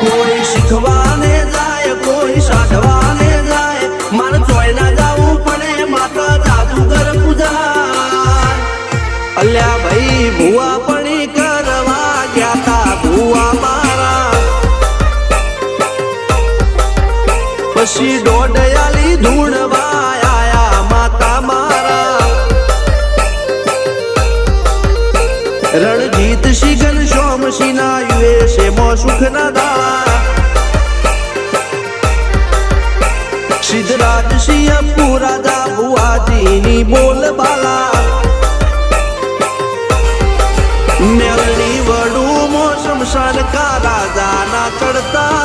કોઈ શીખવાને જાય કોઈ સાધવાને જાય મારે જોઈ ના જવું પડે માતા જાદુગર પૂજા અલ્યા ભાઈ ભુવા પણી કરવા ગયા તા ભુવા મારા પછી દોડયાલી ધૂણવા આયા માતા મારા રણજીત સિંહ ઘનશ્યામ સિંહ ના યુએસએ માં સુખ ના દાળા સિદ્ધરાજ સિંહ પુરાજા ભુવાજીની બોલ બાલા મેલની વડું મો શમશાન કા રાજા ના ચડતા